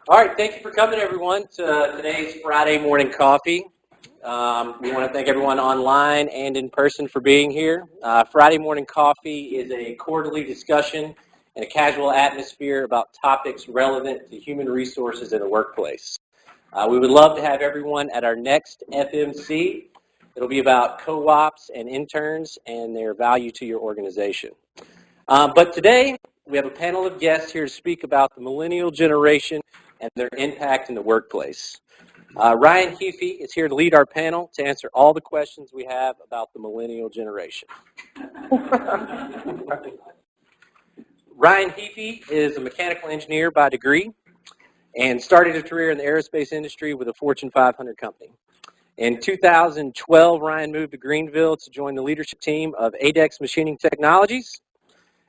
All right, thank you for coming, everyone, to today's Friday morning coffee. We want to thank everyone online and in person for being here. Friday morning coffee is a quarterly discussion in a casual atmosphere about topics relevant to human resources in the workplace. We would love to have everyone at our next FMC. It'll be about co-ops and interns and their value to your organization. But today, we have a panel of guests here to speak about the millennial generation and their impact in the workplace. Ryan Heafy is here to lead our panel to answer all the questions we have about the millennial generation. Ryan Heafy is a mechanical engineer by degree and started a career in the aerospace industry with a Fortune 500 company. In 2012, Ryan moved to Greenville to join the leadership team of ADEX Machining Technologies.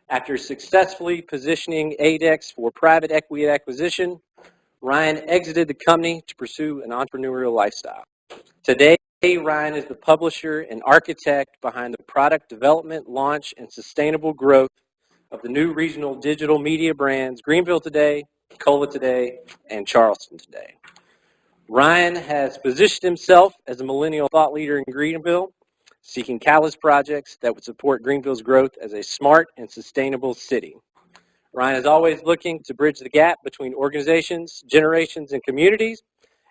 After successfully positioning ADEX for private equity acquisition, Ryan exited the company to pursue an entrepreneurial lifestyle. Today, Ryan is the publisher and architect behind the product development, launch, and sustainable growth of the new regional digital media brands Greenville Today, Cola Today, and Charleston Today. Ryan has positioned himself as a millennial thought leader in Greenville, seeking catalyst projects that would support Greenville's growth as a smart and sustainable city. Ryan is always looking to bridge the gap between organizations, generations, and communities,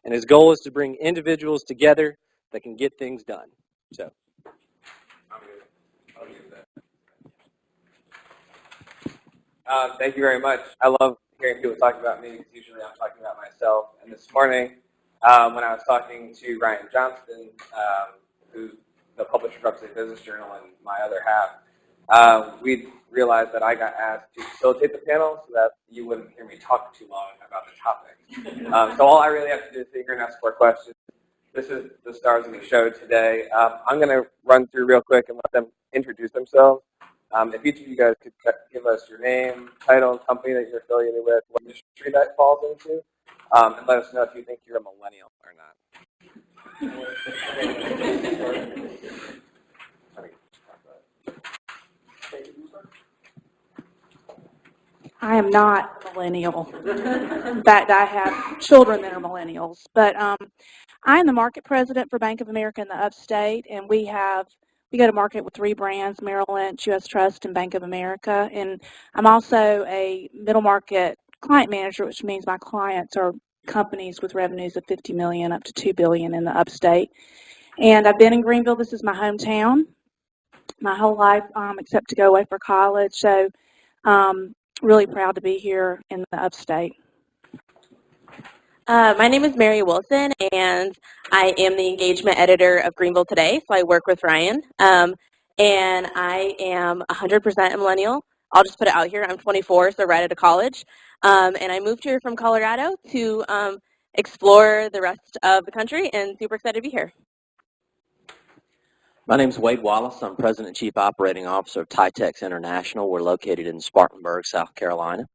and his goal is to bring individuals together that can get things done. So, thank you very much. I love hearing people talk about me because usually I'm talking about myself. And this morning, when I was talking to Ryan Johnston, who's the publisher of Upstate Business Journal and my other half, we realized that I got asked to facilitate the panel so that you wouldn't hear me talk too long about the topic. So all I really have to do is sit here and ask 4 questions. This is the stars of the show today. I'm going to run through real quick and let them introduce themselves. If each of you guys could give us your name, title, and company that you're affiliated with, what industry that falls into, and let us know if you think you're a millennial or not. I am not a millennial. In fact, I have children that are millennials. But I'm the market president for Bank of America in the Upstate, and we go to market with 3 brands: Merrill Lynch, U.S. Trust, and Bank of America. And I'm also a middle market client manager, which means my clients are companies with revenues of $50 million up to $2 billion in the Upstate. And I've been in Greenville. This is my hometown my whole life, except to go away for college. So really proud to be here in the Upstate. My name is Mary Wilson, and I am the engagement editor of Greenville Today, so I work with Ryan. And I am 100% a millennial. I'll just put it out here. I'm 24, so right out of college. And I moved here from Colorado to explore the rest of the country, and super excited to be here. My name is Wade Wallace. I'm President and Chief Operating Officer of Tytex International. We're located in Spartanburg, South Carolina,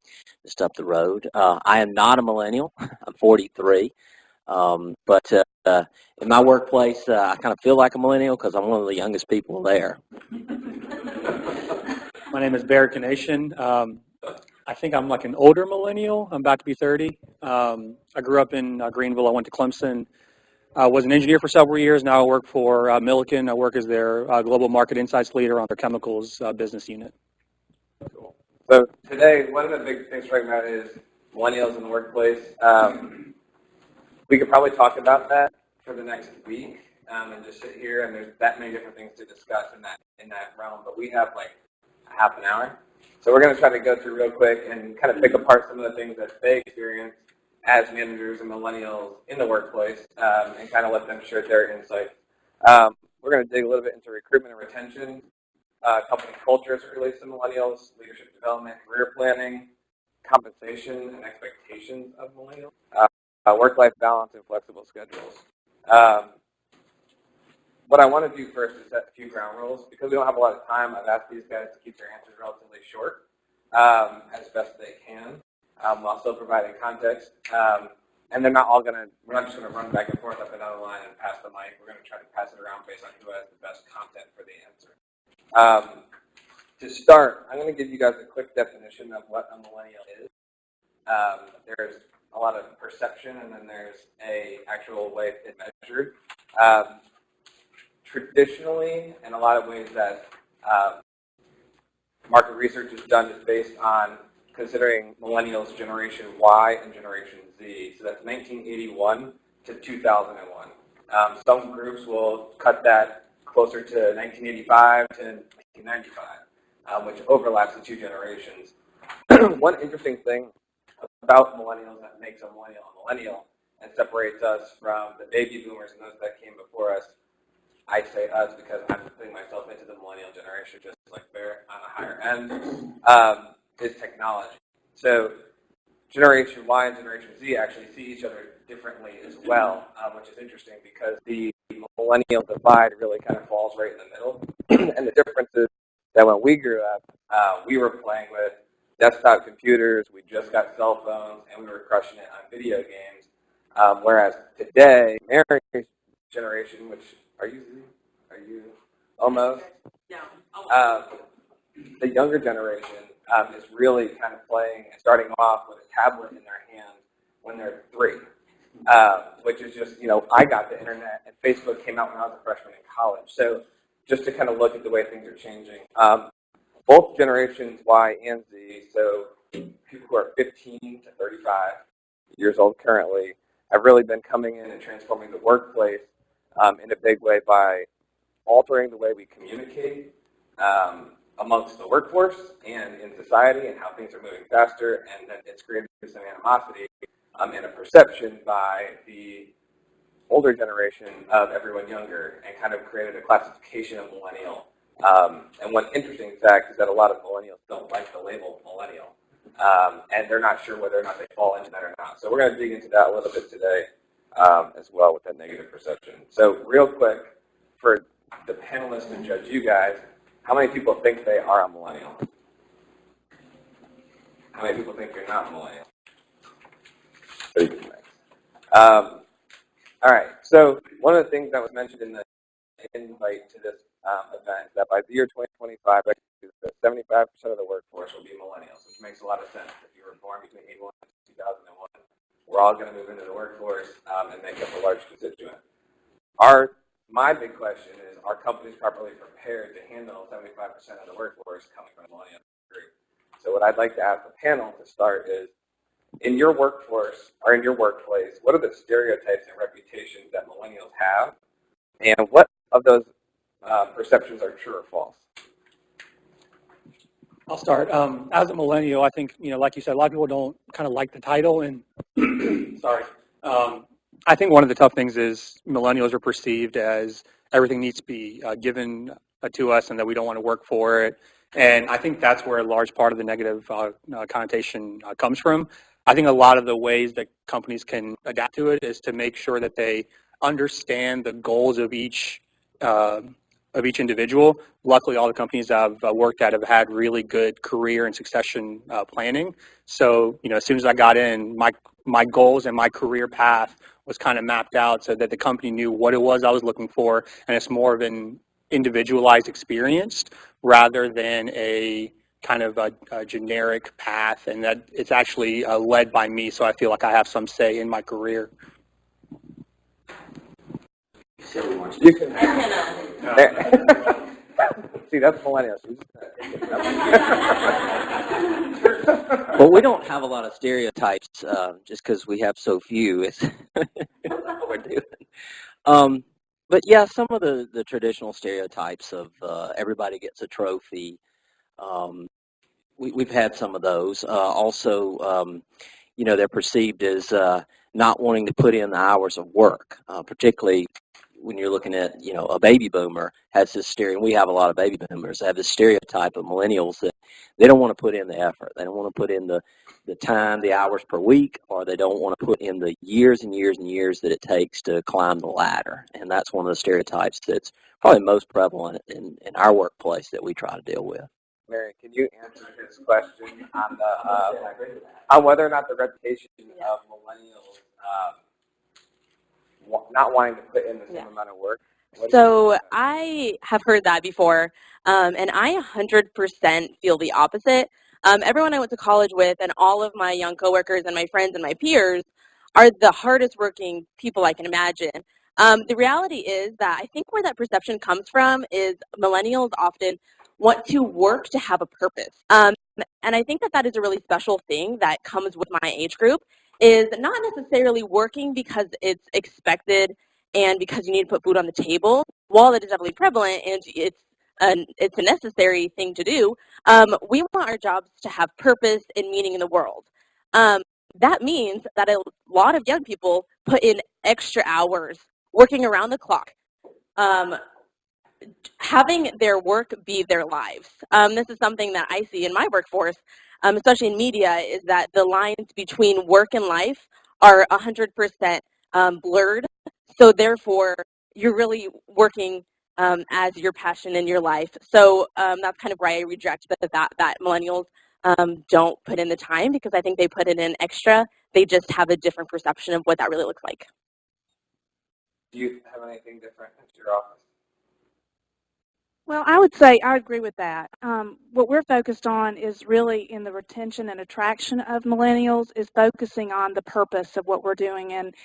just up the road. I am not a millennial. I'm 43. But in my workplace, I kind of feel like a millennial because I'm one of the youngest people there. My name is Barrett Kanation. I think I'm like an older millennial. I'm about to be 30. I grew up in Greenville. I went to Clemson. I was an engineer for several years. Now I work for Milliken. I work as their global market insights leader on their chemicals business unit. Cool. So today, one of the big things right now is millennials in the workplace. We could probably talk about that for the next week and just sit here, and there's that many different things to discuss in that realm. But we have like a half an hour. So we're going to try to go through real quick and kind of pick apart some of the things that they experience as managers and millennials in the workplace, and kind of let them share their insights. We're going to dig a little bit into recruitment and retention, company culture as it relates to millennials, leadership development, career planning, compensation and expectations of millennials, work-life balance, and flexible schedules. What I want to do first is set a few ground rules. Because we don't have a lot of time, I've asked these guys to keep their answers relatively short as best they can. While still providing context, and they're not all we're not just going to run back and forth up and down the line and pass the mic. We're going to try to pass it around based on who has the best content for the answer. To start, I'm going to give you guys a quick definition of what a millennial is. There's a lot of perception, and then there's a actual way it's measured. Um, Traditionally, in a lot of ways that market research is done is based on considering millennials, Generation Y, and Generation Z. So that's 1981 to 2001. Some groups will cut that closer to 1985 to 1995, which overlaps the two generations. One interesting thing about millennials that makes a millennial and separates us from the baby boomers and those that came before us, I say us because I'm putting myself into the millennial generation, just like they're on a higher end, is technology. So Generation Y and Generation Z actually see each other differently as well, which is interesting because the millennial divide really kind of falls right in the middle. And the difference is that when we grew up, we were playing with desktop computers, we just got cell phones, and we were crushing it on video games. Whereas today, Mary's generation, which are you almost? No. The younger generation is really kind of playing and starting off with a tablet in their hand when they're 3, which is just, I got the internet and Facebook came out when I was a freshman in college. So just to kind of look at the way things are changing. Both generations, Y and Z, so people who are 15 to 35 years old currently, have really been coming in and transforming the workplace in a big way by altering the way we communicate amongst the workforce and in society and how things are moving faster, and then it's created some animosity and a perception by the older generation of everyone younger and kind of created a classification of millennial. And one interesting fact is that a lot of millennials don't like the label millennial, and they're not sure whether or not they fall into that or not. So we're going to dig into that a little bit today as well with that negative perception. So real quick, for the panelists to judge you guys, how many people think they are a millennial? How many people think you're not a millennial? Pretty good mix. All right, so one of the things that was mentioned in the invite to this event is that by the year 2025, 75% of the workforce will be millennials, which makes a lot of sense. If you were born between 81 and 2001, we're all going to move into the workforce and make up a large constituent. My big question is, are companies properly prepared to handle 75% of the workforce coming from the millennial group? So what I'd like to ask the panel to start is, in your workforce or in your workplace, what are the stereotypes and reputations that millennials have, and what of those perceptions are true or false? I'll start. As a millennial, I think, like you said, a lot of people don't kind of like the title, and sorry. I think one of the tough things is millennials are perceived as everything needs to be given to us and that we don't want to work for it. And I think that's where a large part of the negative connotation comes from. I think a lot of the ways that companies can adapt to it is to make sure that they understand the goals of each individual. Luckily, all the companies I've worked at have had really good career and succession planning. So, as soon as I got in, my goals and my career path was kind of mapped out so that the company knew what it was I was looking for, and it's more of an individualized experience rather than a kind of a generic path, and that it's actually led by me, so I feel like I have some say in my career. You can. See, that's millennials. Well, we don't have a lot of stereotypes just because we have so few. It's what we're doing. But yeah, some of the traditional stereotypes of everybody gets a trophy. We've had some of those. Also, they're perceived as not wanting to put in the hours of work, particularly when you're looking at, a baby boomer has this stereotype. We have a lot of baby boomers that have this stereotype of millennials that they don't want to put in the effort. They don't want to put in the time, the hours per week, or they don't want to put in the years and years and years that it takes to climb the ladder. And that's one of the stereotypes that's probably most prevalent in our workplace that we try to deal with. Mary, can you answer his question on whether or not the reputation of millennials not wanting to put in the same amount of work? So I have heard that before, and I 100% feel the opposite. Everyone I went to college with and all of my young coworkers and my friends and my peers are the hardest working people I can imagine. The reality is that I think where that perception comes from is millennials often want to work to have a purpose. And I think that that is a really special thing that comes with my age group is not necessarily working because it's expected and because you need to put food on the table. While that is definitely prevalent and it's a necessary thing to do, we want our jobs to have purpose and meaning in the world. That means that a lot of young people put in extra hours working around the clock, having their work be their lives. This is something that I see in my workforce, especially in media, is that the lines between work and life are 100% blurred. So therefore, you're really working as your passion in your life. So that's kind of why I reject that millennials don't put in the time, because I think they put it in extra. They just have a different perception of what that really looks like. Do you have anything different at your office? Well, I would say I agree with that. What we're focused on is really in the retention and attraction of millennials is focusing on the purpose of what we're doing. And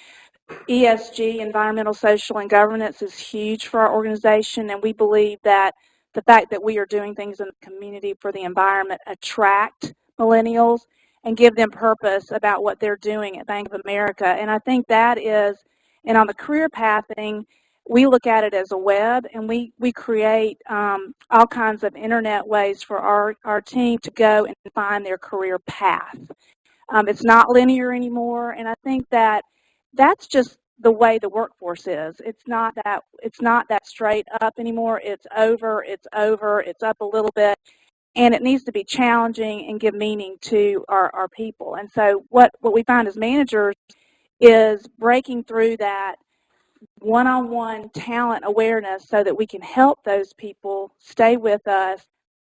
ESG, environmental, social, and governance, is huge for our organization, and we believe that the fact that we are doing things in the community for the environment attract millennials and give them purpose about what they're doing at Bank of America. And I think that is, and on the career pathing, we look at it as a web, and we create all kinds of internet ways for our team to go and find their career path. It's not linear anymore, and I think that that's just the way the workforce is. It's not that straight up anymore. It's over, it's up a little bit, and it needs to be challenging and give meaning to our people. And so what we find as managers is breaking through that one-on-one talent awareness so that we can help those people stay with us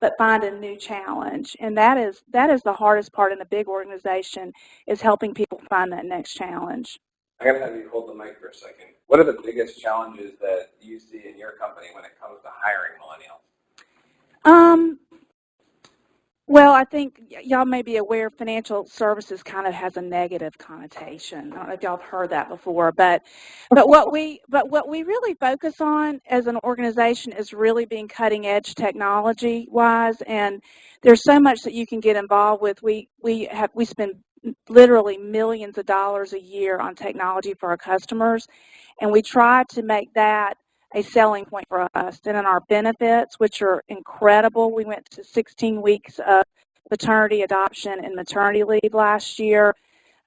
but find a new challenge. And that is the hardest part in a big organization, is helping people find that next challenge. I gotta have you hold the mic for a second. What are the biggest challenges that you see in your company when it comes to hiring millennials? Well, I think y'all may be aware financial services kind of has a negative connotation. I don't know if y'all have heard that before, but what we really focus on as an organization is really being cutting edge technology wise, and there's so much that you can get involved with. We spend literally millions of dollars a year on technology for our customers, and we try to make that a selling point for us. And in our benefits, which are incredible, we went to 16 weeks of paternity, adoption, and maternity leave last year.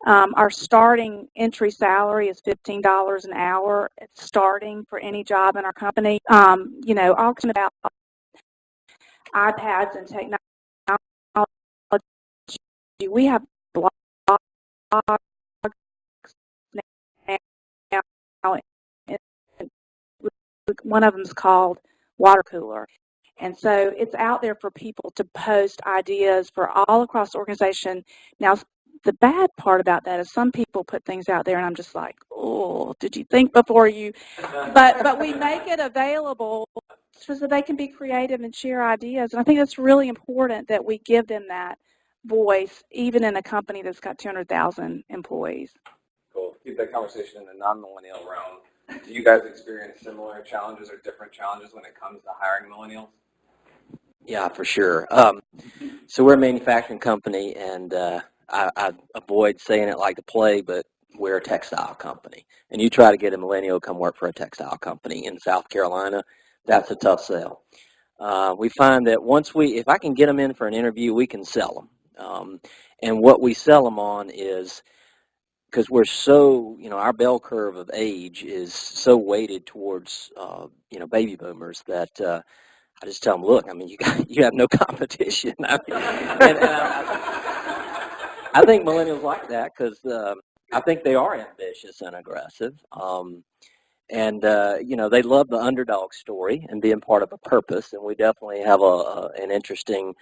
Our starting entry salary is $15 an hour. It's starting for any job in our company. All about iPads and technology. We have blogs now. One of them is called Water Cooler. And so it's out there for people to post ideas for all across the organization. Now, the bad part about that is some people put things out there, and I'm just like, oh, did you think before you? But we make it available so that they can be creative and share ideas. And I think it's really important that we give them that voice, even in a company that's got 200,000 employees. Cool. Keep that conversation in the non-millennial realm. Do you guys experience similar challenges or different challenges when it comes to hiring millennials? Yeah, for sure. So we're a manufacturing company, and I avoid saying it like the play, but we're a textile company. And you try to get a millennial to come work for a textile company in South Carolina, that's a tough sell. We find that if I can get them in for an interview, we can sell them. And what we sell them on is, because we're so, our bell curve of age is so weighted towards, baby boomers that I just tell them, look, you have no competition. I think millennials like that because I think they are ambitious and aggressive. They love the underdog story and being part of a purpose. And we definitely have an interesting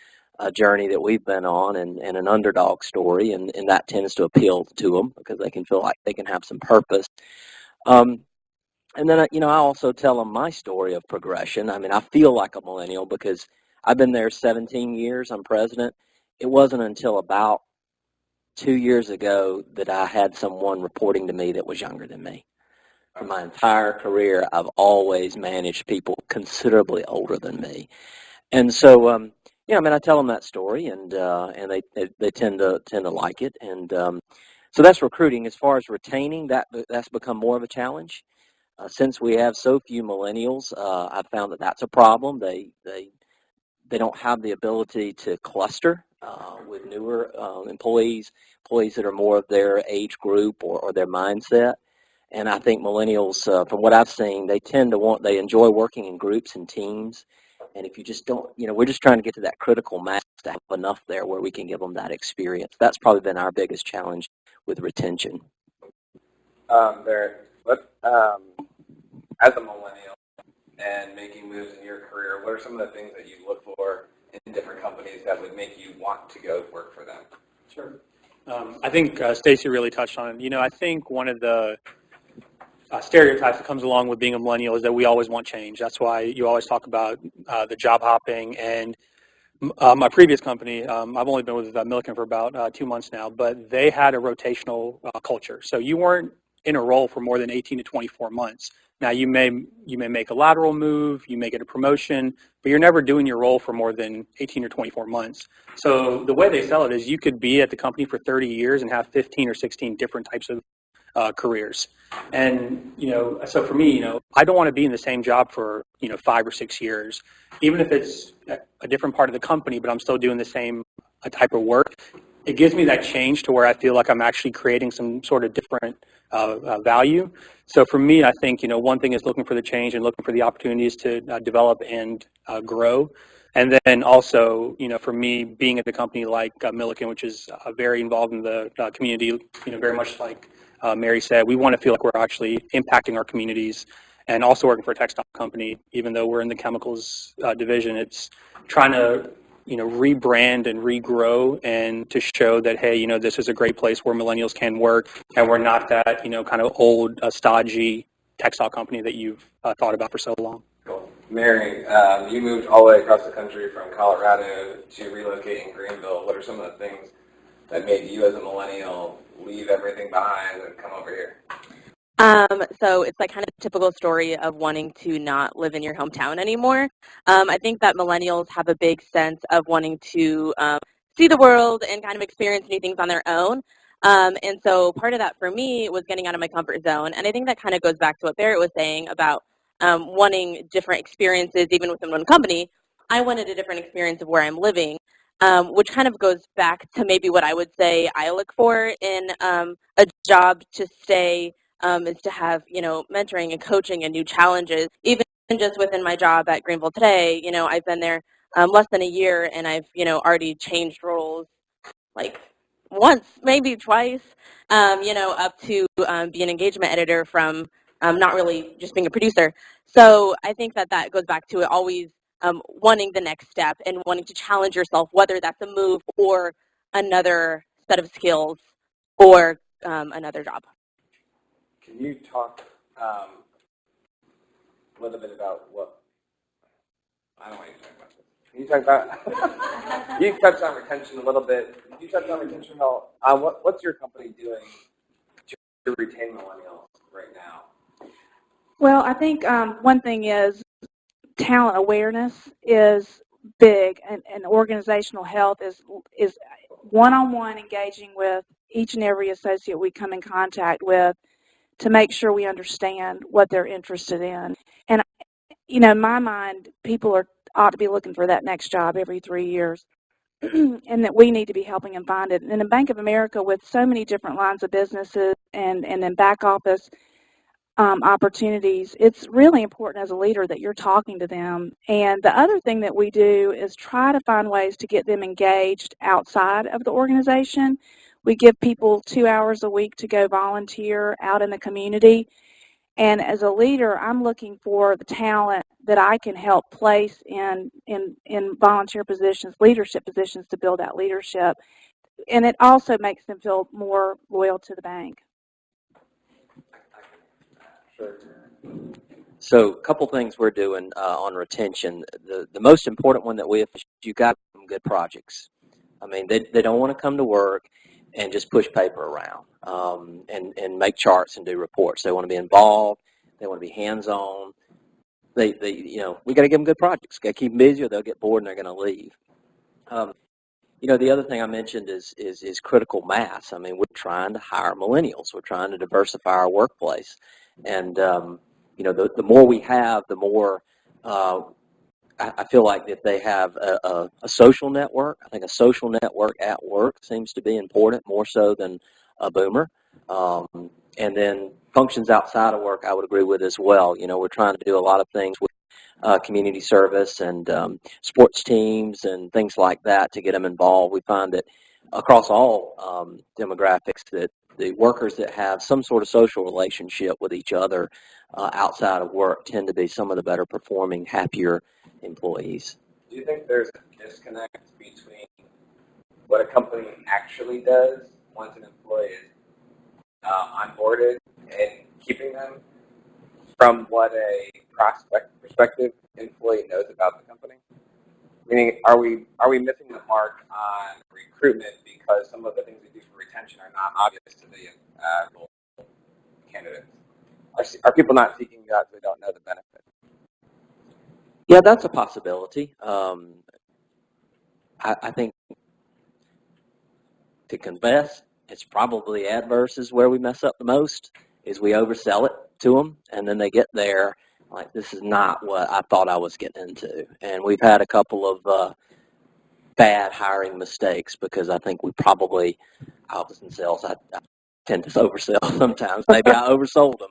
journey that we've been on and an underdog story. And that tends to appeal to them because they can feel like they can have some purpose. And then, I also tell them my story of progression. I feel like a millennial because I've been there 17 years. I'm president. it wasn't until about 2 years ago that I had someone reporting to me that was younger than me. For my entire career, I've always managed people considerably older than me. And so, I tell them that story, and they tend to like it. And so that's recruiting. As far as retaining, that's become more of a challenge. Since we have so few millennials, I've found that that's a problem. They don't have the ability to cluster with newer employees that are more of their age group or their mindset. And I think millennials, from what I've seen, they enjoy working in groups and teams. And if you just don't, we're just trying to get to that critical mass to have enough there where we can give them that experience. That's probably been our biggest challenge with retention. As a millennial and making moves in your career, what are some of the things that you look for in different companies that would make you want to go work for them? Sure. I think Stacy really touched on it. I think one of the stereotypes that comes along with being a millennial is that we always want change. That's why you always talk about the job hopping. And my previous company, I've only been with Milliken for about 2 months now, but they had a rotational culture. So you weren't in a role for more than 18 to 24 months. Now you may make a lateral move, you may get a promotion, but you're never doing your role for more than 18 or 24 months. So the way they sell it is you could be at the company for 30 years and have 15 or 16 different types of careers. And, so for me, I don't want to be in the same job for, 5 or 6 years, even if it's a different part of the company, but I'm still doing the same type of work. It gives me that change to where I feel like I'm actually creating some sort of different value. So for me, I think, one thing is looking for the change and looking for the opportunities to develop and grow. And then also, for me, being at the company like Milliken, which is very involved in the community, very much like Mary said, we want to feel like we're actually impacting our communities. And also working for a textile company, even though we're in the chemicals division, it's trying to rebrand and regrow and to show that, hey, this is a great place where millennials can work, and we're not that, kind of old, stodgy textile company that you've thought about for so long. Cool. Mary, you moved all the way across the country from Colorado to relocate in Greenville. What are some of the things that made you as a millennial leave everything behind and come over here? So it's like kind of a typical story of wanting to not live in your hometown anymore. I think that millennials have a big sense of wanting to see the world and kind of experience new things on their own. And so part of that for me was getting out of my comfort zone. And I think that kind of goes back to what Barrett was saying about wanting different experiences even within one company. I wanted a different experience of where I'm living, which kind of goes back to maybe what I would say I look for in a job to stay. Is to have, mentoring and coaching and new challenges. Even just within my job at Greenville today, I've been there less than a year, and I've, already changed roles like once, maybe twice, up to be an engagement editor from not really just being a producer. So I think that goes back to it always wanting the next step and wanting to challenge yourself, whether that's a move or another set of skills or another job. Can you talk a little bit about I don't want you to talk about this. Can you talk about, you touched on retention a little bit. Can you touch on retention at all? What's your company doing to retain millennials right now? Well, I think one thing is talent awareness is big, and organizational health is one-on-one engaging with each and every associate we come in contact with to make sure we understand what they're interested in. And, in my mind, people ought to be looking for that next job every 3 years, and that we need to be helping them find it. And in Bank of America, with so many different lines of businesses and then back office opportunities, it's really important as a leader that you're talking to them. And the other thing that we do is try to find ways to get them engaged outside of the organization. We give people 2 hours a week to go volunteer out in the community. And as a leader, I'm looking for the talent that I can help place in volunteer positions, leadership positions, to build out leadership. And it also makes them feel more loyal to the bank. Sure. So a couple things we're doing on retention. The most important one that you got some good projects. I mean, they don't want to come to work and just push paper around and make charts and do reports. They want to be involved. They want to be hands-on. We got to give them good projects. Got to keep them busy, or they'll get bored and they're going to leave. The other thing I mentioned is critical mass. I mean, we're trying to hire millennials. We're trying to diversify our workplace, and the more we have, the more I feel like that they have a social network. I think a social network at work seems to be important, more so than a boomer. And then functions outside of work, I would agree with as well. We're trying to do a lot of things with community service and sports teams and things like that to get them involved. We find that across all demographics that the workers that have some sort of social relationship with each other outside of work tend to be some of the better performing, happier employees. Do you think there's a disconnect between what a company actually does once an employee is onboarded and keeping them from what a prospective employee knows about the company? Meaning, are we missing the mark on recruitment because some of the things we do for retention are not obvious to the candidates? Are people not seeking jobs they don't know the benefits? Yeah, that's a possibility. I think to confess, it's probably adverse is where we mess up the most, is we oversell it to them, and then they get there like, this is not what I thought I was getting into. And we've had a couple of bad hiring mistakes because I think we probably, I was in sales, I tend to oversell sometimes. Maybe I oversold them.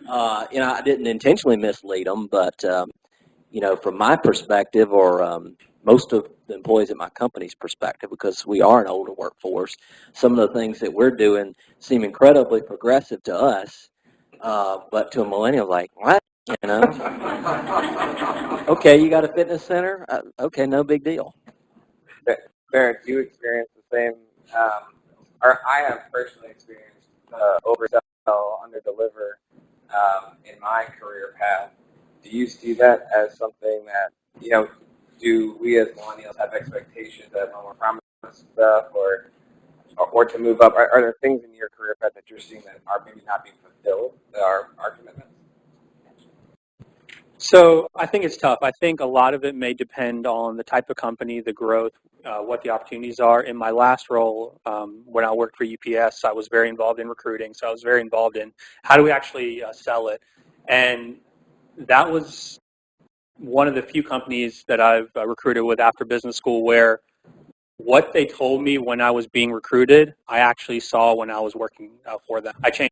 I didn't intentionally mislead them, but from my perspective, or most of the employees at my company's perspective, because we are an older workforce, some of the things that we're doing seem incredibly progressive to us, but to a millennial, like, what? Okay, you got a fitness center? Okay, no big deal. Barrett, do you experience the same, or I have personally experienced oversell, underdeliver in my career path. Do you see that as something that, do we as millennials have expectations that when we're promised stuff or to move up? Are there things in your career path that you're seeing that are maybe not being fulfilled, that are our commitments? So I think it's tough. I think a lot of it may depend on the type of company, the growth, what the opportunities are. In my last role, when I worked for UPS, I was very involved in recruiting. So I was very involved in how do we actually sell it. And that was one of the few companies that I've recruited with after business school where what they told me when I was being recruited, I actually saw when I was working for them. I changed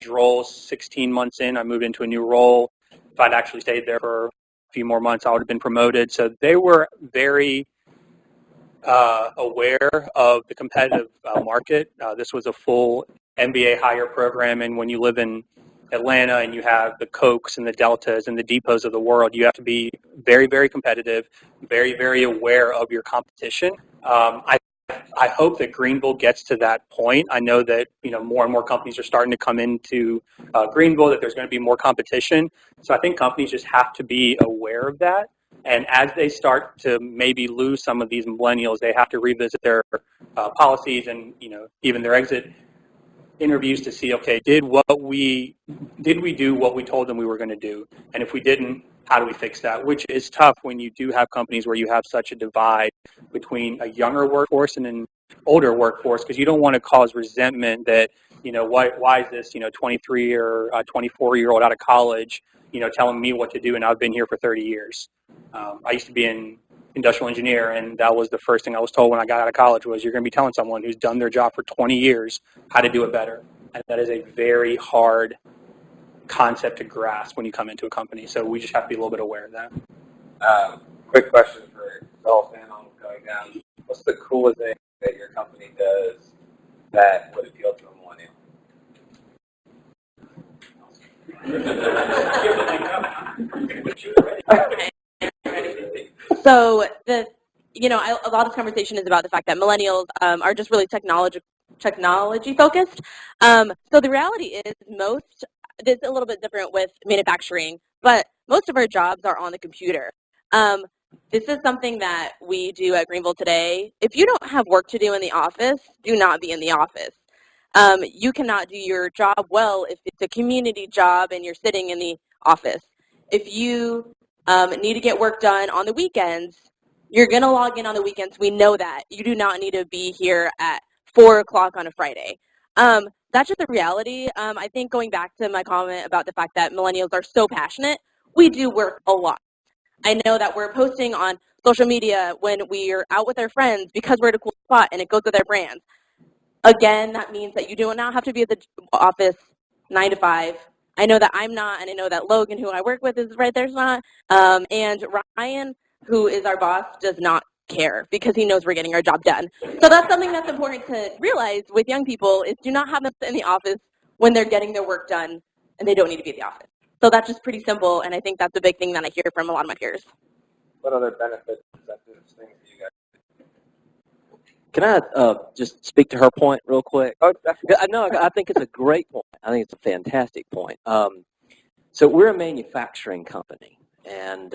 roles 16 months in. I moved into a new role. If I'd actually stayed there for a few more months, I would have been promoted. So they were very aware of the competitive market. This was a full MBA hire program, and when you live in Atlanta and you have the Cokes and the Deltas and the Depots of the world, you have to be very, very competitive, very, very aware of your competition. I hope that Greenville gets to that point. I know that more and more companies are starting to come into Greenville, that there's going to be more competition. So I think companies just have to be aware of that. And as they start to maybe lose some of these millennials, they have to revisit their policies and even their exit interviews to see, okay, did we do what we told them we were going to do? And if we didn't, how do we fix that? Which is tough when you do have companies where you have such a divide between a younger workforce and an older workforce, because you don't want to cause resentment that, why is this, 23 or 24-year-old out of college, telling me what to do, and I've been here for 30 years. I used to be an industrial engineer, and that was the first thing I was told when I got out of college was, you're going to be telling someone who's done their job for 20 years how to do it better. And that is a very hard concept to grasp when you come into a company. So we just have to be a little bit aware of that. Quick question for the whole panel going down. What's the coolest thing that your company does that would appeal to a millennial? So a lot of this conversation is about the fact that millennials are just really technology focused. So the reality is it's a little bit different with manufacturing, but most of our jobs are on the computer. This is something that we do at Greenville today. If you don't have work to do in the office, do not be in the office. You cannot do your job well if it's a community job and you're sitting in the office. If you need to get work done on the weekends, you're going to log in on the weekends. We know that. You do not need to be here at 4 o'clock on a Friday. That's just the reality. I think going back to my comment about the fact that millennials are so passionate, we do work a lot. I know that we're posting on social media when we're out with our friends because we're at a cool spot and it goes with our brands. Again, that means that you do not have to be at the office 9 to 5. I know that I'm not, and I know that Logan, who I work with, is right there's not. And Ryan, who is our boss, does not care because he knows we're getting our job done. So that's something that's important to realize with young people is do not have them sit in the office when they're getting their work done and they don't need to be at the office. So that's just pretty simple, and I think that's a big thing that I hear from a lot of my peers. What other benefits, incentives, things do you guys? Can I just speak to her point real quick? Oh, definitely. No, I think it's a great point. I think it's a fantastic point. So we're a manufacturing company, and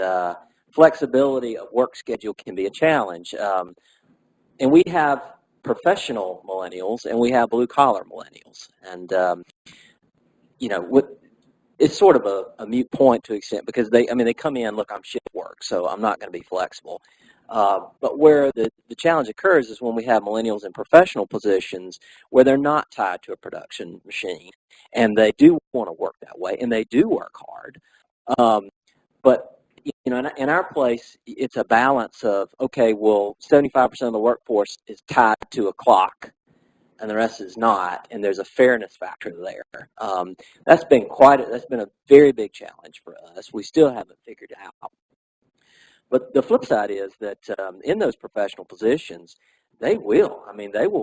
flexibility of work schedule can be a challenge. And we have professional millennials, and we have blue-collar millennials. And, it's sort of a moot point to an extent because they come in, look, I'm shift work, so I'm not going to be flexible. But where the challenge occurs is when we have millennials in professional positions where they're not tied to a production machine, and they do want to work that way, and they do work hard. But in our place, it's a balance of, okay, well, 75% of the workforce is tied to a clock, and the rest is not, and there's a fairness factor there. That's been a very big challenge for us. We still haven't figured it out. But the flip side is that in those professional positions, they will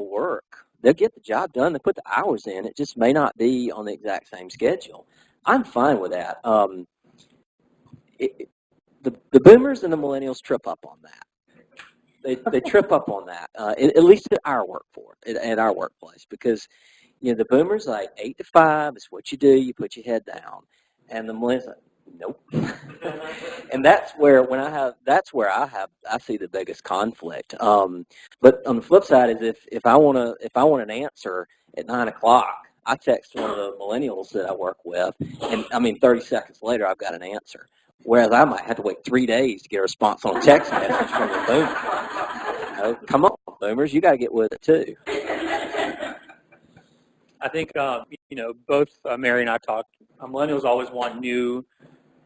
work. They'll get the job done. They put the hours in. It just may not be on the exact same schedule. I'm fine with that. The boomers and the millennials trip up on that. They trip up on that, at least at our workplace, because the boomers like 8 to 5 is what you do. You put your head down, and the millennials like, nope. And that's where I see the biggest conflict. But on the flip side is if I want an answer at 9 o'clock, I text one of the millennials that I work with, and 30 seconds later I've got an answer. Whereas I might have to wait 3 days to get a response on a text message from the boomer. Come on, boomers, you got to get with it too. I think, both Mary and I talked, millennials always want new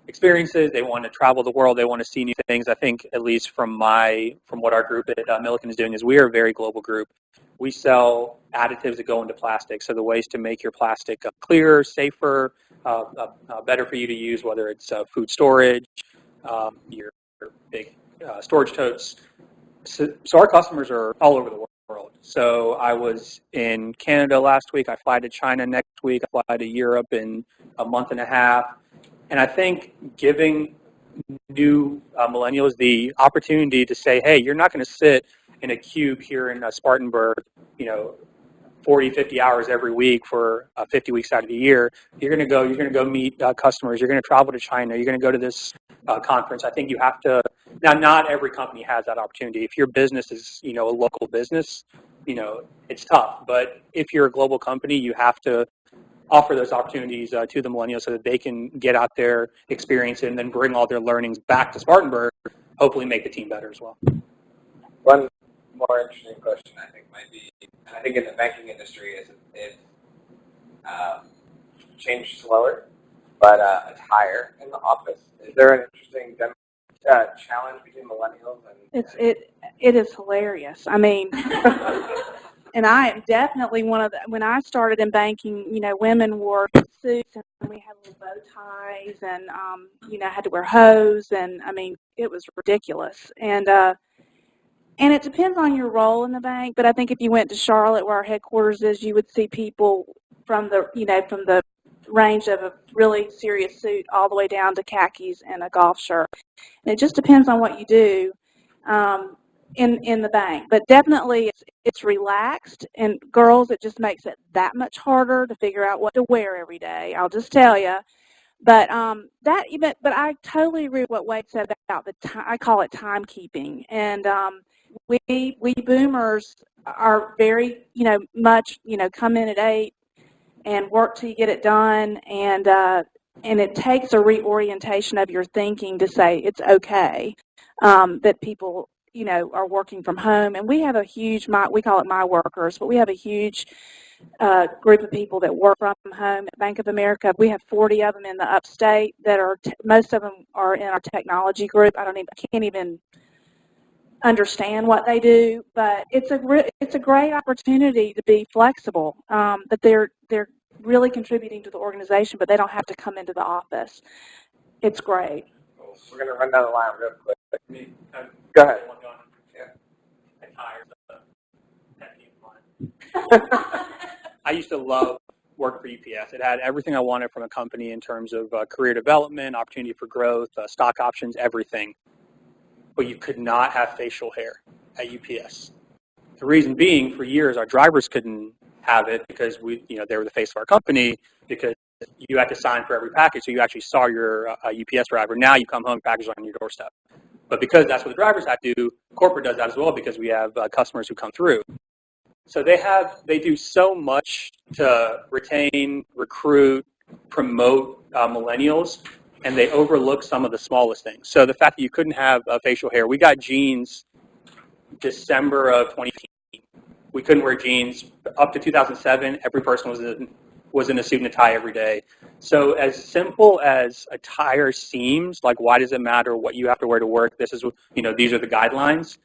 experiences. They want to travel the world. They want to see new things. I think, at least from what our group at Milliken is doing, is we are a very global group. We sell additives that go into plastic, so the ways to make your plastic clearer, safer, better for you to use, whether it's food storage, your big storage totes. So our customers are all over the world. So I was in Canada last week. I fly to China next week. I fly to Europe in a month and a half. And I think giving new millennials the opportunity to say, hey, you're not going to sit in a cube here in Spartanburg, 40, 50 hours every week for 50 weeks out of the year. You're going to go meet customers. You're going to travel to China. You're going to go to this conference. I think you have to. Now, not every company has that opportunity. If your business is, a local business, it's tough. But if you're a global company, you have to offer those opportunities to the millennials so that they can get out there, experience it, and then bring all their learnings back to Spartanburg, hopefully make the team better as well. One more interesting question I think might be, and I think in the banking industry it's changed slower, but it's higher in the office. Is there an interesting challenge between millennials and? It is hilarious. And I am definitely one of the, when I started in banking, women wore suits and we had little bow ties and, had to wear hose and, it was ridiculous. And it depends on your role in the bank, but I think if you went to Charlotte where our headquarters is, you would see people from the range of a really serious suit all the way down to khakis and a golf shirt. And it just depends on what you do. In the bank, but definitely it's relaxed, and girls, it just makes it that much harder to figure out what to wear every day. I'll just tell you. But but I totally agree with what Wade said about the time. I call it timekeeping, and we boomers are very much come in at 8 and work till you get it done, and it takes a reorientation of your thinking to say it's okay that people are working from home, and we have a huge we call it my workers, but we have a huge group of people that work from home at Bank of America. We have 40 of them in the upstate that are most of them are in our technology group. I can't even understand what they do, but it's a great opportunity to be flexible. That they're really contributing to the organization, but they don't have to come into the office. It's great. We're going to run down the line real quick. Go ahead. I used to love work for UPS. It had everything I wanted from a company in terms of career development, opportunity for growth, stock options, everything. But you could not have facial hair at UPS. The reason being, for years, our drivers couldn't have it because they were the face of our company, because you had to sign for every package, so you actually saw your UPS driver. Now you come home, package on your doorstep. But because that's what the drivers have to do, corporate does that as well because we have customers who come through. So they do so much to retain, recruit, promote millennials, and they overlook some of the smallest things. So the fact that you couldn't have facial hair, we got jeans December of 2015. We couldn't wear jeans up to 2007. Every person was in a suit and a tie every day. So as simple as attire seems, like why does it matter what you have to wear to work? These are the guidelines.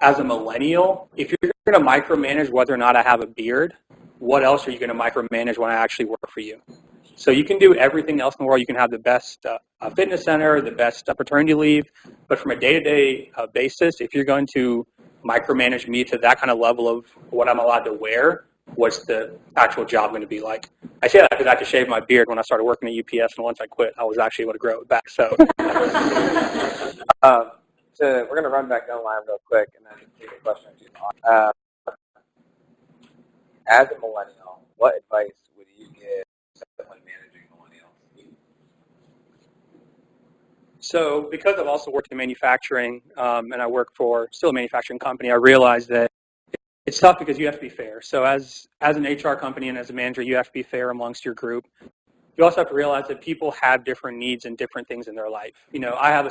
As a millennial, if you're going to micromanage whether or not I have a beard, what else are you going to micromanage when I actually work for you? So you can do everything else in the world. You can have the best fitness center, the best paternity leave, but from a day-to-day basis, if you're going to micromanage me to that kind of level of what I'm allowed to wear, what's the actual job going to be like? I say that because I had to shave my beard when I started working at UPS, and once I quit, I was actually able to grow it back. So. We're going to run back down the line real quick and then take a question or two. As a millennial, what advice would you give someone managing millennials? So because I've also worked in manufacturing and I work for still a manufacturing company, I realized that it's tough because you have to be fair. So as an HR company and as a manager, you have to be fair amongst your group. You also have to realize that people have different needs and different things in their life. I have a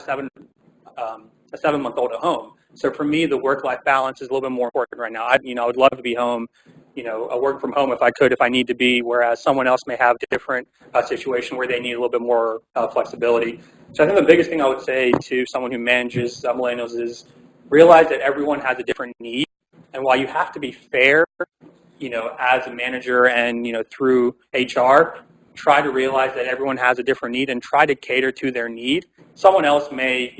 7-month-old at home. So for me, the work-life balance is a little bit more important right now. I would love to be home, I work from home if I need to be, whereas someone else may have a different situation where they need a little bit more flexibility. So I think the biggest thing I would say to someone who manages millennials is realize that everyone has a different need. And while you have to be fair, as a manager and, through HR, try to realize that everyone has a different need and try to cater to their need. Someone else may,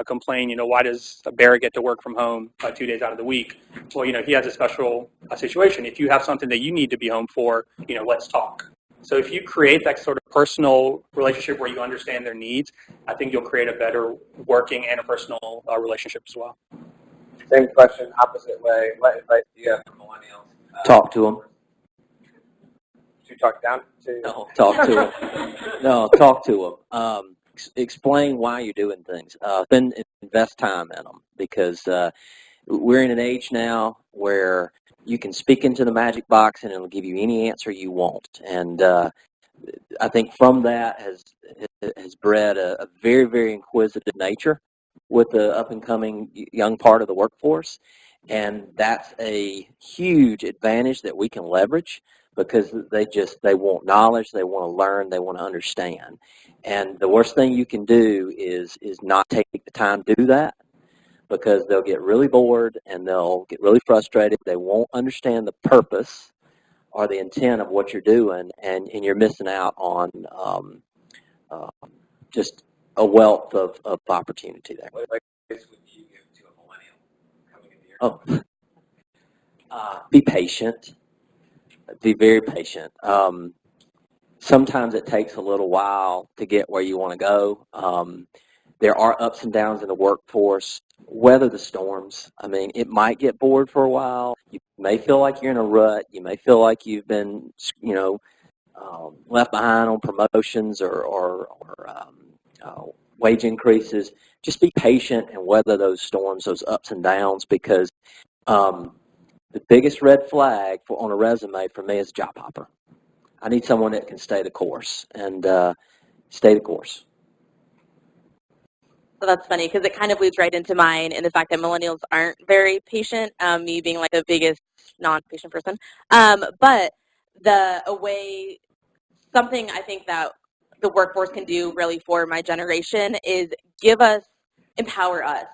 complain, why does Barrett get to work from home 2 days out of the week? Well, he has a special situation. If you have something that you need to be home for, let's talk. So if you create that sort of personal relationship where you understand their needs, I think you'll create a better working and a personal relationship as well. Same question, opposite way. What advice do you have for millennials? Talk to them. Should you talk down to? No, talk to them. No, talk to them. Explain why you're doing things. Then invest time in them because we're in an age now where you can speak into the magic box and it'll give you any answer you want. And I think from that has bred a very, very inquisitive nature with the up-and-coming young part of the workforce. And that's a huge advantage that we can leverage because they want knowledge, they want to learn, they want to understand. And the worst thing you can do is not take the time to do that because they'll get really bored and they'll get really frustrated. They won't understand the purpose or the intent of what you're doing, and you're missing out on just a wealth of opportunity there. What advice would you give to a millennial coming into your Be patient. Be very patient. Sometimes it takes a little while to get where you want to go. There are ups and downs in the workforce. Weather the storms. I mean, it might get bored for a while. You may feel like you're in a rut. You may feel like you've been, left behind on promotions or wage increases. Just be patient and weather those storms, those ups and downs, because the biggest red flag on a resume for me is a job hopper. I need someone that can stay the course and stay the course. So that's funny because it kind of leads right into mine and the fact that millennials aren't very patient, me being like the biggest non-patient person. But something I think that the workforce can do really for my generation is empower us.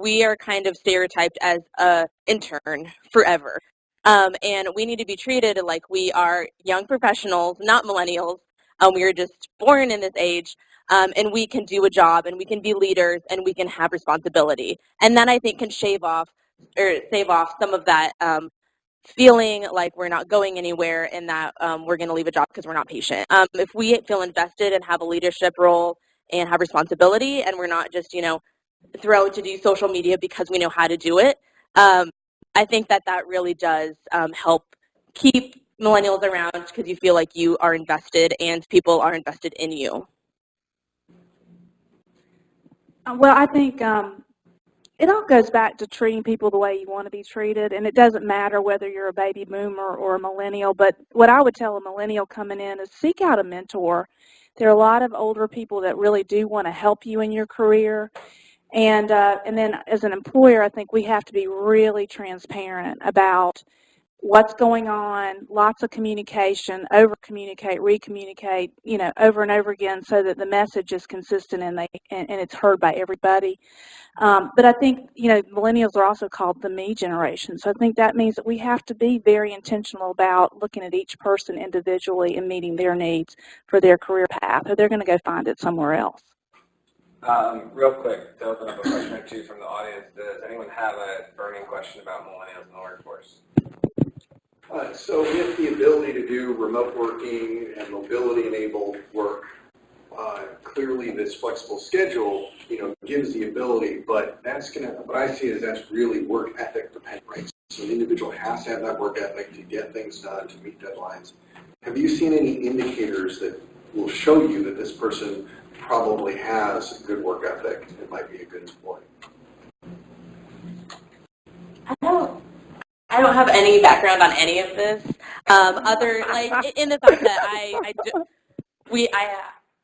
We are kind of stereotyped as a intern forever. And we need to be treated like we are young professionals, not millennials. We are just born in this age, and we can do a job, and we can be leaders, and we can have responsibility. And that, I think, can save off some of that feeling like we're not going anywhere and that we're going to leave a job because we're not patient. If we feel invested and have a leadership role and have responsibility, and we're not just, thrown to do social media because we know how to do it, I think that really does help keep millennials around because you feel like you are invested and people are invested in you. Well, I think it all goes back to treating people the way you want to be treated, and it doesn't matter whether you're a baby boomer or a millennial. But what I would tell a millennial coming in is seek out a mentor. There are a lot of older people that really do want to help you in your career. And then as an employer, I think we have to be really transparent about what's going on, lots of communication, over-communicate, re-communicate, over and over again so that the message is consistent and it's heard by everybody. But I think, millennials are also called the me generation. So I think that means that we have to be very intentional about looking at each person individually and meeting their needs for their career path, or they're going to go find it somewhere else. Real quick, to open up a question or two from the audience, does anyone have a burning question about millennials in the workforce? So with the ability to do remote working and mobility-enabled work, clearly this flexible schedule, gives the ability, but what I see is that's really work ethic dependent, right? So an individual has to have that work ethic to get things done, to meet deadlines. Have you seen any indicators that will show you that this person probably has a good work ethic and might be a good employee? I don't have any background on any of this, in the fact that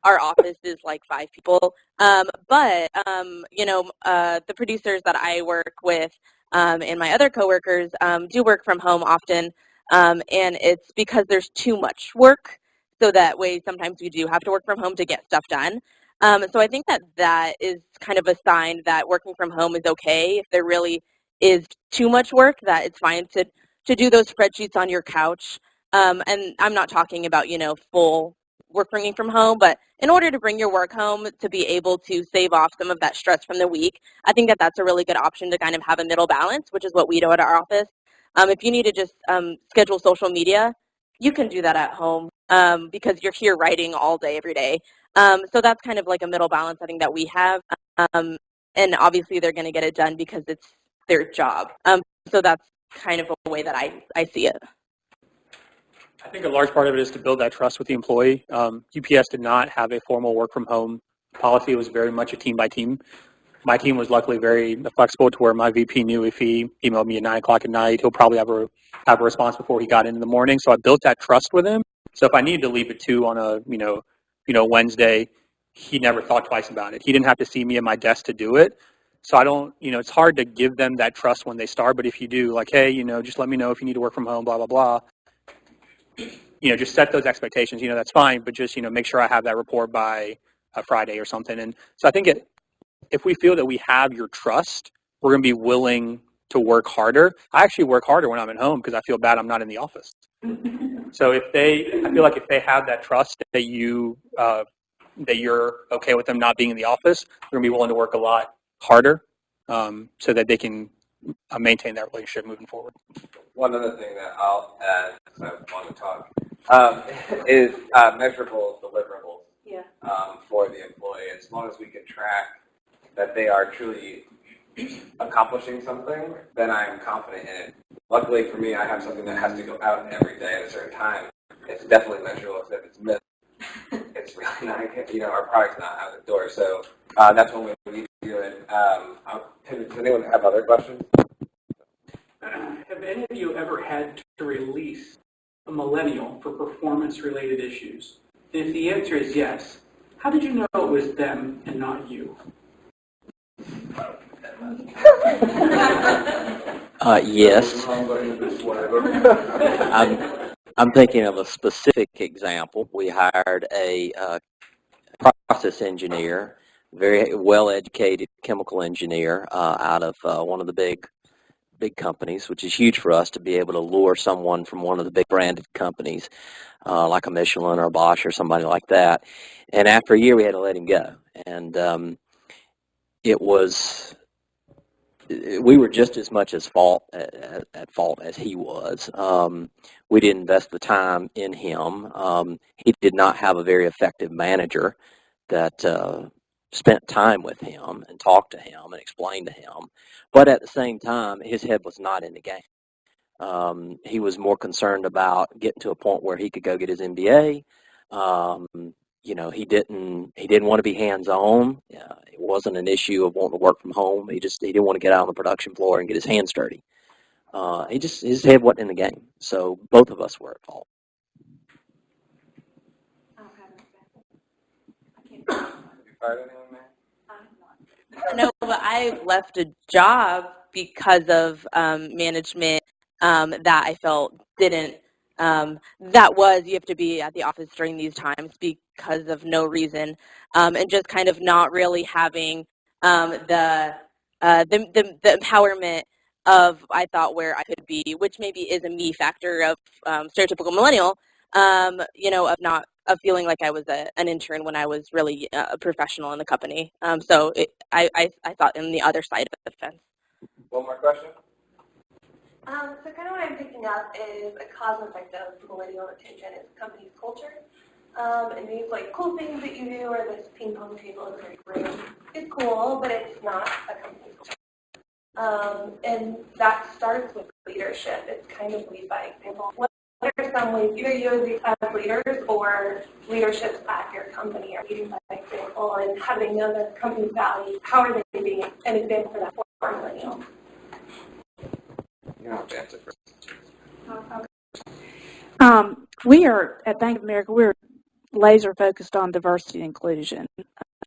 our office is like 5 people, but the producers that I work with and my other coworkers do work from home often, and it's because there's too much work, so that way sometimes we do have to work from home to get stuff done. So I think that is kind of a sign that working from home is okay. If there really is too much work, that it's fine to do those spreadsheets on your couch. And I'm not talking about, full work bringing from home, but in order to bring your work home to be able to save off some of that stress from the week, I think that's a really good option to kind of have a middle balance, which is what we do at our office. If you need to just schedule social media, you can do that at home because you're here writing all day, every day. So that's kind of like a middle balance I think that we have. And obviously they're going to get it done because it's their job. So that's kind of a way that I see it. I think a large part of it is to build that trust with the employee. UPS did not have a formal work from home policy. It was very much a team by team. My team was luckily very flexible to where my VP knew if he emailed me at 9 o'clock at night, he'll probably have a response before he got in the morning. So I built that trust with him. So if I needed to leave at 2 on a Wednesday, he never thought twice about it. He didn't have to see me at my desk to do it. So I don't, it's hard to give them that trust when they start, but if you do, like, hey, just let me know if you need to work from home, blah, blah, blah. Just set those expectations, that's fine, but just, make sure I have that report by Friday or something. And so I think if we feel that we have your trust, we're going to be willing to work harder. I actually work harder when I'm at home because I feel bad I'm not in the office. So I feel like if they have that trust that that you're okay with them not being in the office, they're going to be willing to work a lot harder so that they can maintain that relationship moving forward. One other thing that I'll add, because I want to talk, is measurable deliverables for the employee. As long as we can track that they are truly accomplishing something, then I'm confident in it. Luckily for me, I have something that has to go out every day at a certain time. It's it's definitely measurable. So if it's missed, it's really not, our product's not out the door. So that's when we need to do it. Does anyone have other questions? Have any of you ever had to release a millennial for performance-related issues? And if the answer is yes, how did you know it was them and not you? Yes. I'm thinking of a specific example. We hired a process engineer, very well-educated chemical engineer out of one of the big companies, which is huge for us to be able to lure someone from one of the big branded companies like a Michelin or a Bosch or somebody like that. And after a year, we had to let him go. And we were just as much at fault as he was. We didn't invest the time in him. He did not have a very effective manager that spent time with him and talked to him and explained to him. But at the same time, his head was not in the game. He was more concerned about getting to a point where he could go get his MBA. He didn't want to be hands-on. It wasn't an issue of wanting to work from home. He didn't want to get out on the production floor and get his hands dirty. His head wasn't in the game. So both of us were at fault. No, but I left a job because of management that I felt didn't. You have to be at the office during these times because of no reason, and just kind of not really having the empowerment of, I thought, where I could be, which maybe is a me factor of stereotypical millennial, of feeling like I was an intern when I was really a professional in the company. I thought in the other side of the fence. One more question? So kind of what I'm picking up is a cause and effect of millennial retention is company's culture. And these cool things that you do, or this ping pong table in the break room, is cool, but it's not a company's culture. And that starts with leadership. It's kind of lead by example. What are some ways either you as leaders or leaderships at your company are leading by example, and how do they know the company's values? How are they being an example for that for a millennial? You don't have to answer first. We are, at Bank of America, we're laser focused on diversity and inclusion.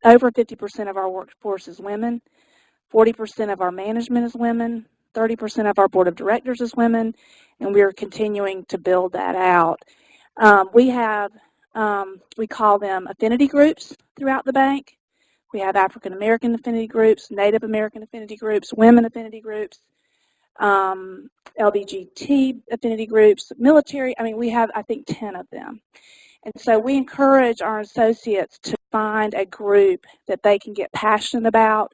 Over 50% of our workforce is women, 40% of our management is women, 30% of our board of directors is women, and we are continuing to build that out. We have, we call them affinity groups throughout the bank. We have African American affinity groups, Native American affinity groups, women affinity groups, LGBT affinity groups, military. We have, I think, 10 of them. And so we encourage our associates to find a group that they can get passionate about.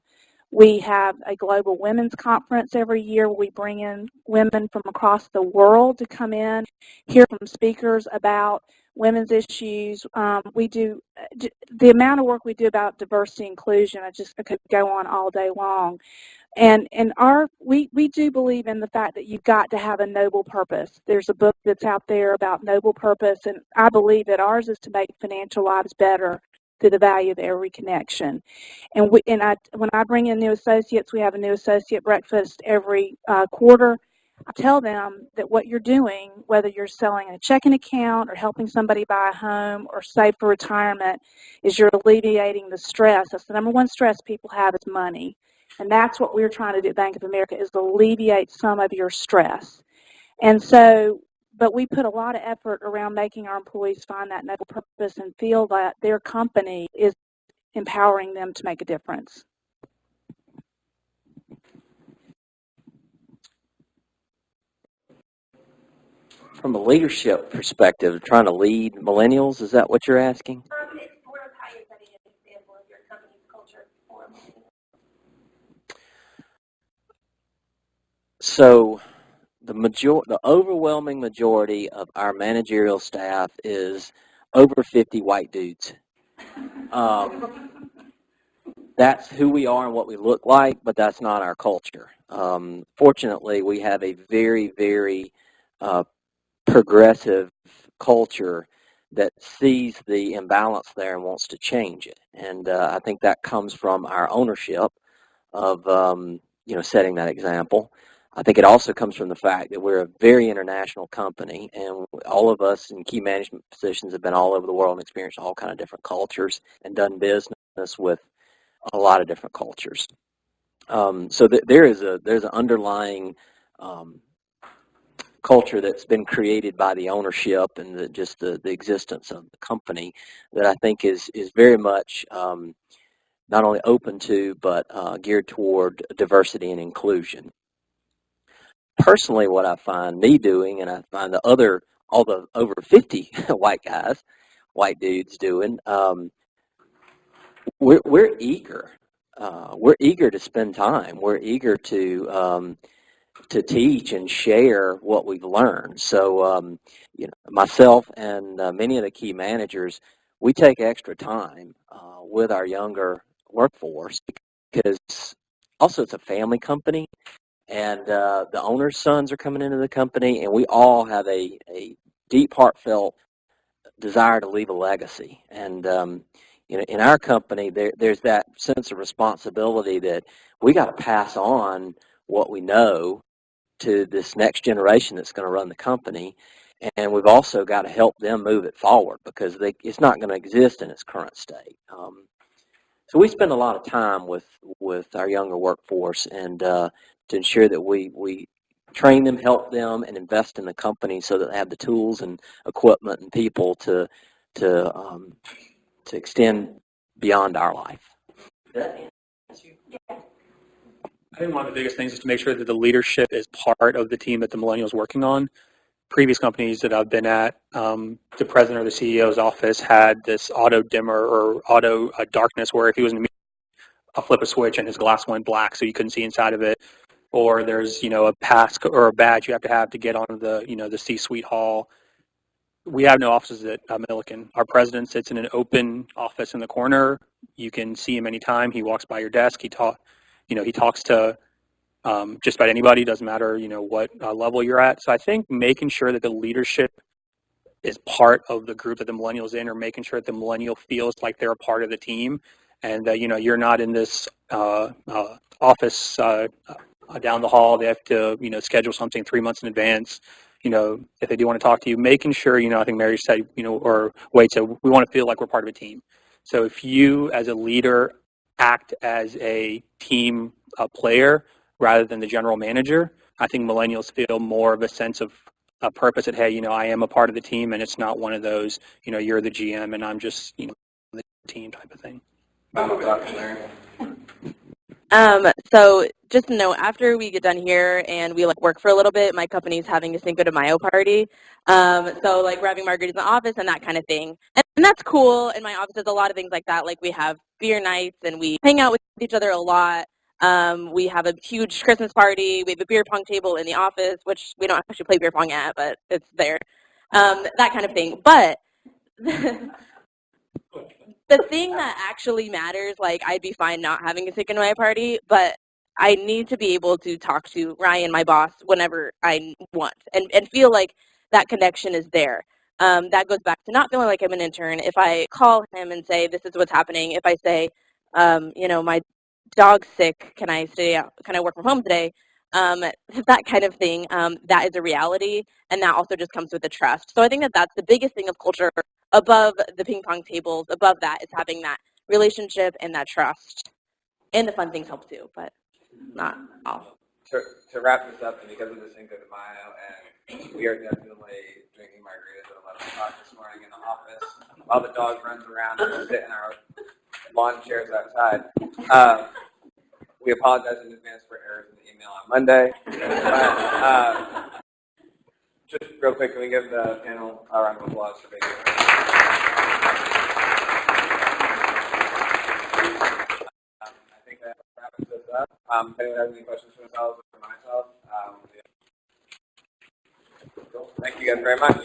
We have a global women's conference every year where we bring in women from across the world to come in, hear from speakers about women's issues. We do the amount of work we do about diversity and inclusion. I could go on all day long. And we do believe in the fact that you've got to have a noble purpose. There's a book that's out there about noble purpose, and I believe that ours is to make financial lives better through the value of every connection. And when I bring in new associates, we have a new associate breakfast every quarter. I tell them that what you're doing, whether you're selling a checking account or helping somebody buy a home or save for retirement, is you're alleviating the stress. That's the number one stress people have is money. And that's what we're trying to do at Bank of America, is alleviate some of your stress. And so, but we put a lot of effort around making our employees find that noble purpose and feel that their company is empowering them to make a difference. From a leadership perspective, trying to lead millennials, is that what you're asking? It's more of how you're setting an example of your company's culture for millennials. So the overwhelming majority of our managerial staff is over 50 white dudes. That's who we are and what we look like, but that's not our culture. Fortunately, we have a very, very progressive culture that sees the imbalance there and wants to change it. And I think that comes from our ownership of setting that example. I think it also comes from the fact that we're a very international company, and all of us in key management positions have been all over the world and experienced all kind of different cultures and done business with a lot of different cultures. So there's an underlying culture that's been created by the ownership and the existence of the company that I think is very much not only open to but geared toward diversity and inclusion. Personally, what I find me doing, and I find all the over 50 white dudes doing, we're eager. We're eager to spend time. We're eager to teach and share what we've learned. So, myself and many of the key managers, we take extra time with our younger workforce because also it's a family company, and the owner's sons are coming into the company, and we all have a deep, heartfelt desire to leave a legacy. And in our company, there's that sense of responsibility that we got to pass on what we know to this next generation that's going to run the company, and we've also got to help them move it forward because it's not going to exist in its current state. So we spend a lot of time with our younger workforce and to ensure that we train them, help them, and invest in the company so that they have the tools and equipment and people to extend beyond our life. I think one of the biggest things is to make sure that the leadership is part of the team that the Millennials working on. Previous companies that I've been at, the president or the CEO's office had this auto dimmer or auto darkness where if he was in a meeting, I'll flip a switch and his glass went black so you couldn't see inside of it. Or there's, a pass or a badge you have to get on the C-suite hall. We have no offices at Milliken. Our president sits in an open office in the corner. You can see him anytime. He walks by your desk. He talks to just about anybody. Doesn't matter, what level you're at. So I think making sure that the leadership is part of the group that the Millennials in, or making sure that the Millennial feels like they're a part of the team, and that you're not in this office down the hall. They have to schedule something 3 months in advance. If they do want to talk to you, making sure I think Mary said or Wade said we want to feel like we're part of a team. So if you as a leader act as a team player rather than the general manager, I think Millennials feel more of a sense of a purpose that, hey, I am a part of the team, and it's not one of those, you're the GM and I'm just, the team type of thing. So just to know, after we get done here and we work for a little bit, my company's having a Cinco de Mayo party. So we're having margaritas in the office and that kind of thing. And that's cool. In my office, there's a lot of things like that. We have beer nights and we hang out with each other a lot. We have a huge Christmas party. We have a beer pong table in the office, which we don't actually play beer pong at, but it's there. That kind of thing. But the thing that actually matters, I'd be fine not having a Cinco de Mayo party, but I need to be able to talk to Ryan, my boss, whenever I want and feel like that connection is there. That goes back to not feeling like I'm an intern. If I call him and say, this is what's happening, if I say, my dog's sick, can I work from home today? That kind of thing, that is a reality, and that also just comes with the trust. So I think that that's the biggest thing of culture above the ping pong tables, above that is having that relationship and that trust. And the fun things help too, but not all. To wrap this up, and because of the Cinco de Mayo, and we are definitely drinking margaritas at 11 o'clock this morning in the office while the dog runs around and we sit in our lawn chairs outside. We apologize in advance for errors in the email on Monday. But, just real quick, can we give the panel a round of applause for being here? I think that wraps this up. If anyone has any questions for themselves or for myself, thank you guys very much.